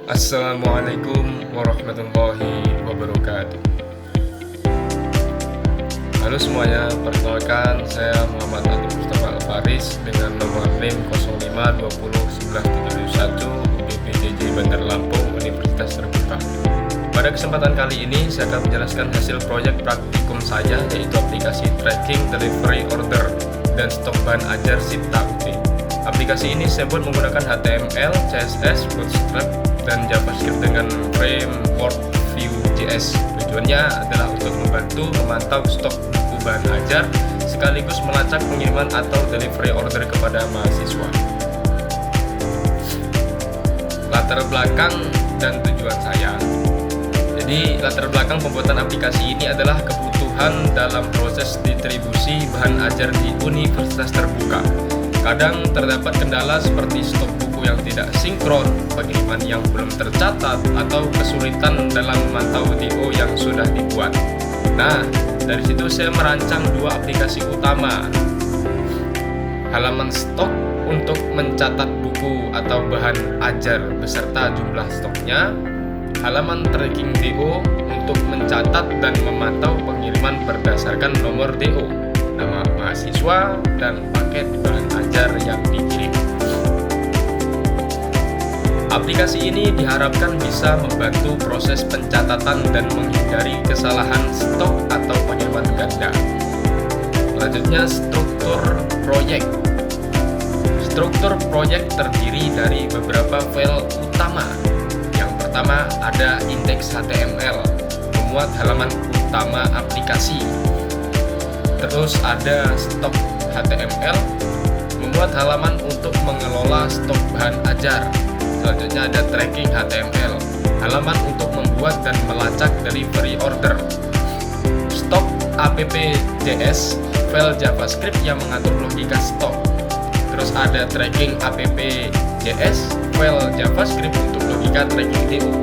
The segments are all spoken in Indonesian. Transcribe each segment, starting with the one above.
Assalamualaikum warahmatullahi wabarakatuh. Halo semuanya, perkenalkan saya Muhammad Adi Mustafa Al-Faris dengan nomor NIM 05201971 UPPDJ Bandar Lampung Universitas Terbuka. Pada kesempatan kali ini saya akan menjelaskan hasil proyek praktikum saya, yaitu aplikasi tracking delivery order dan stok bahan ajar Cipta UT. Aplikasi ini saya buat menggunakan HTML, CSS, Bootstrap, dan JavaScript dengan framework Vue.js. Tujuannya adalah untuk membantu memantau stok buku bahan ajar sekaligus melacak pengiriman atau delivery order kepada mahasiswa. Latar belakang dan tujuan saya. Jadi latar belakang pembuatan aplikasi ini adalah kebutuhan dalam proses distribusi bahan ajar di universitas terbuka. Kadang terdapat kendala seperti stok buku yang tidak sinkron, pengiriman yang belum tercatat, atau kesulitan dalam memantau DO yang sudah dibuat. Nah, dari situ saya merancang dua aplikasi utama. Halaman stok untuk mencatat buku atau bahan ajar beserta jumlah stoknya. Halaman tracking DO untuk mencatat dan memantau pengiriman berdasarkan nomor DO, nama mahasiswa, dan paket bahan ajar yang dikirim. Aplikasi ini diharapkan bisa membantu proses pencatatan dan menghindari kesalahan stok atau pengiriman ganda. Selanjutnya, struktur proyek. Struktur proyek terdiri dari beberapa file utama. Yang pertama ada indeks HTML, memuat halaman utama aplikasi. Terus ada stok HTML, membuat halaman untuk mengelola stok bahan ajar. Selanjutnya ada tracking HTML, halaman untuk membuat dan melacak delivery order. Stok app.js, file JavaScript yang mengatur logika stok. Terus ada tracking app.js, file JavaScript untuk logika tracking DO.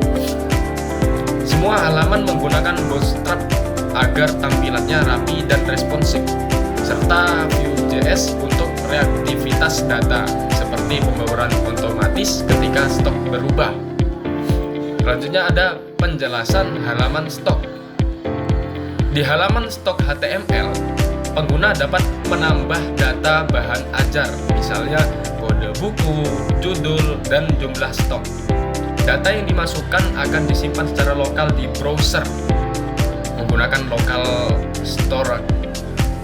Semua halaman menggunakan Bootstrap agar tampilannya rapi dan responsif, serta Vue.js untuk reaktivitas data seperti pembawaan otomatis ketika stok berubah. Selanjutnya ada penjelasan halaman stok. Di halaman stok HTML, pengguna dapat menambah data bahan ajar, misalnya kode buku, judul, dan jumlah stok. Data yang dimasukkan akan disimpan secara lokal di browser menggunakan local storage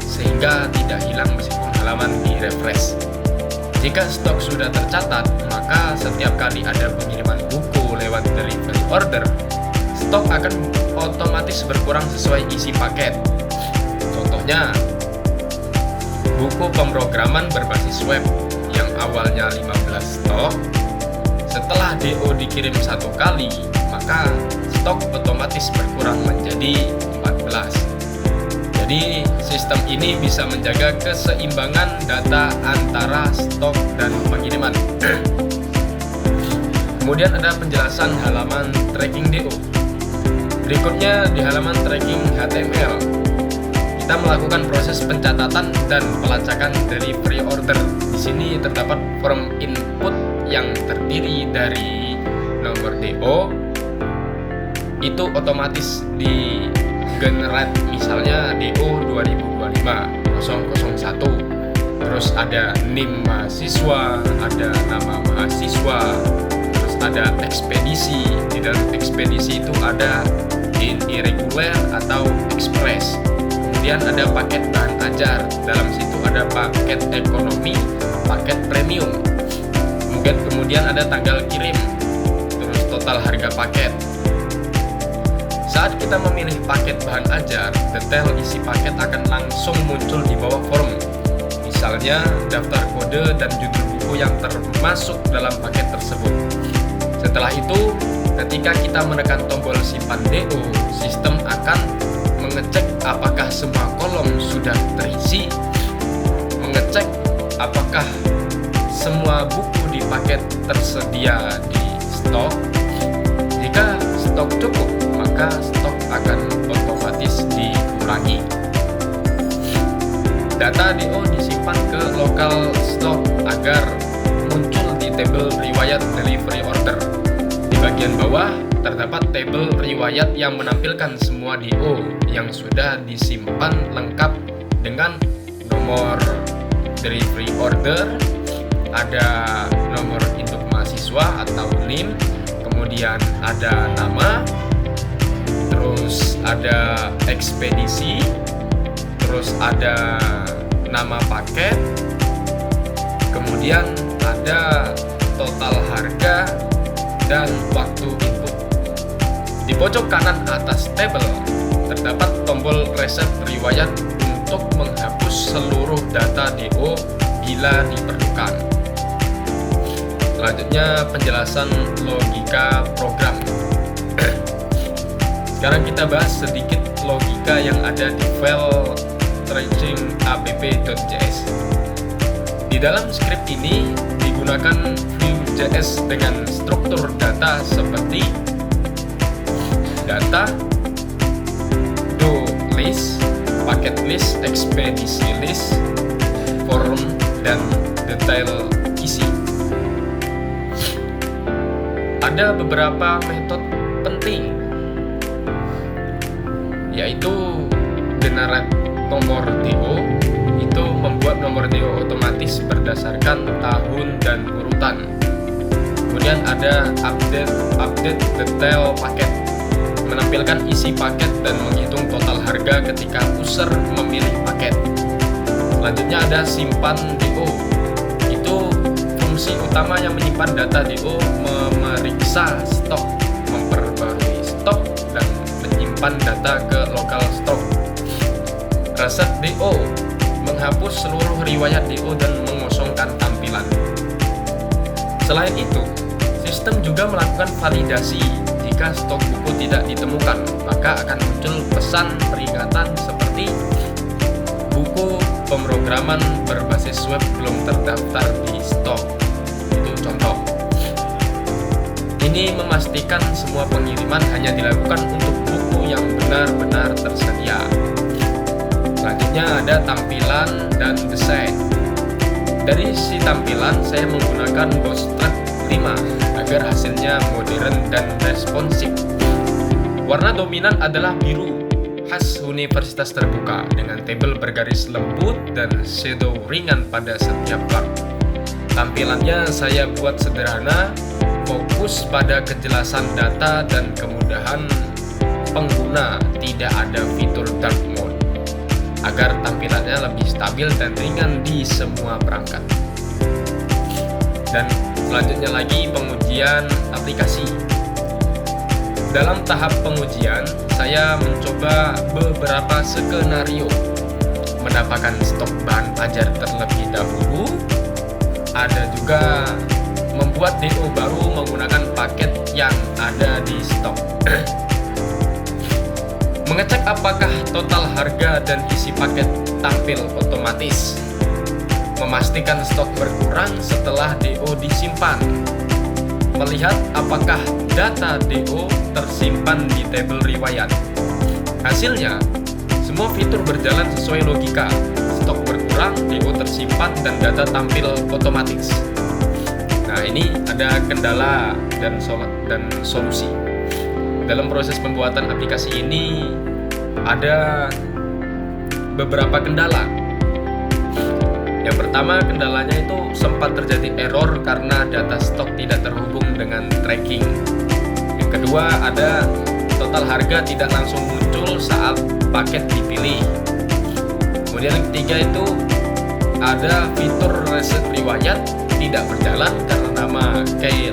sehingga tidak hilang meskipun halaman di-refresh. Jika stok sudah tercatat, maka setiap kali ada pengiriman buku lewat delivery order, stok akan otomatis berkurang sesuai isi paket. Contohnya, buku pemrograman berbasis web yang awalnya 15 stok, setelah DO dikirim satu kali, maka stok otomatis berkurang menjadi 14. Jadi sistem ini bisa menjaga keseimbangan data antara stok dan pengiriman. Kemudian ada penjelasan halaman tracking DO. Berikutnya di halaman tracking HTML, kita melakukan proses pencatatan dan pelacakan delivery order. Di sini terdapat form input yang terdiri dari nomor DO, itu otomatis di generate, misalnya DO 2025-001. Terus ada NIM mahasiswa, ada nama mahasiswa, terus ada ekspedisi. Di dalam ekspedisi itu ada irregular atau express. Kemudian ada paket bahan ajar, dalam situ ada paket ekonomi, paket premium. Kemudian ada tanggal kirim, terus total harga paket. Saat kita memilih paket bahan ajar, detail isi paket akan langsung muncul di bawah form. Misalnya, daftar kode dan judul buku yang termasuk dalam paket tersebut. Setelah itu, ketika kita menekan tombol simpan DO, sistem akan mengecek apakah semua kolom sudah terisi, mengecek apakah semua buku di paket tersedia di stok. Jika stok cukup, maka stok akan otomatis dikurangi. Data DO disimpan ke local stock agar muncul di tabel riwayat delivery order. Di bagian bawah terdapat tabel riwayat yang menampilkan semua DO yang sudah disimpan lengkap dengan nomor delivery order, ada nomor induk mahasiswa atau NIM, kemudian ada nama, terus ada ekspedisi, terus ada nama paket, kemudian ada total harga dan waktu input. Di pojok kanan atas tabel terdapat tombol reset riwayat untuk menghapus seluruh data DO bila diperlukan. Selanjutnya penjelasan logika program. Sekarang kita bahas sedikit logika yang ada di file staging app.js. Di dalam skrip ini digunakan Vue.js dengan struktur data seperti data, do list, paket list, ekspedisi list, form, dan detail isi. Ada beberapa metode penting, yaitu generate nomor DO, itu membuat nomor DO otomatis berdasarkan tahun dan urutan. Kemudian ada update detail paket, menampilkan isi paket dan menghitung total harga ketika user memilih paket. Selanjutnya ada simpan DO, itu fungsi utama yang menyimpan data DO, memeriksa stok, memperbarui stok, dan menyimpan data ke local stock. Reset DO, menghapus seluruh riwayat DO dan mengosongkan tampilan. Selain itu, sistem juga melakukan validasi. Jika stok buku tidak ditemukan, maka akan muncul pesan peringatan seperti buku pemrograman berbasis web belum terdaftar di stok. Itu contoh. Ini memastikan semua pengiriman hanya dilakukan untuk buku yang benar-benar tersedia. Selanjutnya ada tampilan dan desain. Dari sisi tampilan, saya menggunakan Bootstrap 5 agar hasilnya modern dan responsif. Warna dominan adalah biru, khas universitas terbuka, dengan tabel bergaris lembut dan shadow ringan pada setiap bak. Tampilannya saya buat sederhana, fokus pada kejelasan data dan kemudahan pengguna, tidak ada fitur dark mode, agar tampilannya lebih stabil dan ringan di semua perangkat. Dan selanjutnya lagi pengujian aplikasi. Dalam tahap pengujian, saya mencoba beberapa skenario, mendapatkan stok bahan ajar terlebih dahulu, ada juga membuat DO baru menggunakan paket yang ada di stok. Mengecek apakah total harga dan isi paket tampil otomatis. Memastikan stok berkurang setelah DO disimpan. Melihat apakah data DO tersimpan di tabel riwayat. Hasilnya, semua fitur berjalan sesuai logika. Stok berkurang, DO tersimpan, dan data tampil otomatis. Nah, ini ada kendala dan solusi. Dalam proses pembuatan aplikasi ini ada beberapa kendala. Yang pertama, kendalanya itu sempat terjadi error karena data stok tidak terhubung dengan tracking. Yang kedua, ada total harga tidak langsung muncul saat paket dipilih. Kemudian yang ketiga itu ada fitur reset riwayat tidak berjalan karena nama key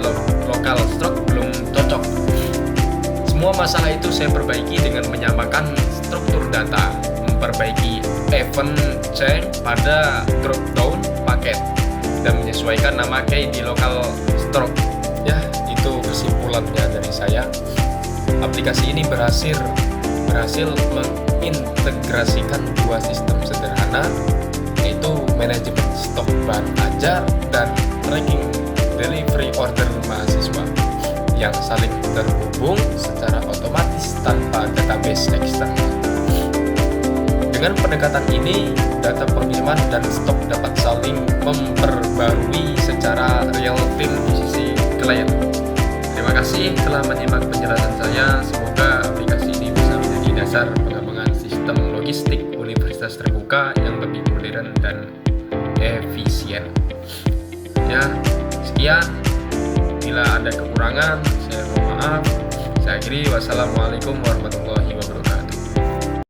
local stock belum cocok. Semua masalah itu saya perbaiki dengan menyamakan struktur data, memperbaiki event chain pada dropdown paket, dan menyesuaikan nama key di local stock. Ya, itu kesimpulannya dari saya. Aplikasi ini berhasil mengintegrasikan dua sistem sederhana, yaitu manajemen stok bahan ajar dan tracking delivery order mahasiswa yang saling terhubung secara otomatis tanpa database eksternal. Dengan pendekatan ini, data pengiriman dan stok dapat saling memperbarui secara real time di sisi klien. Terima kasih telah Sekian, bila ada kekurangan saya mohon maaf. Saya akhiri, wassalamualaikum warahmatullahi wabarakatuh.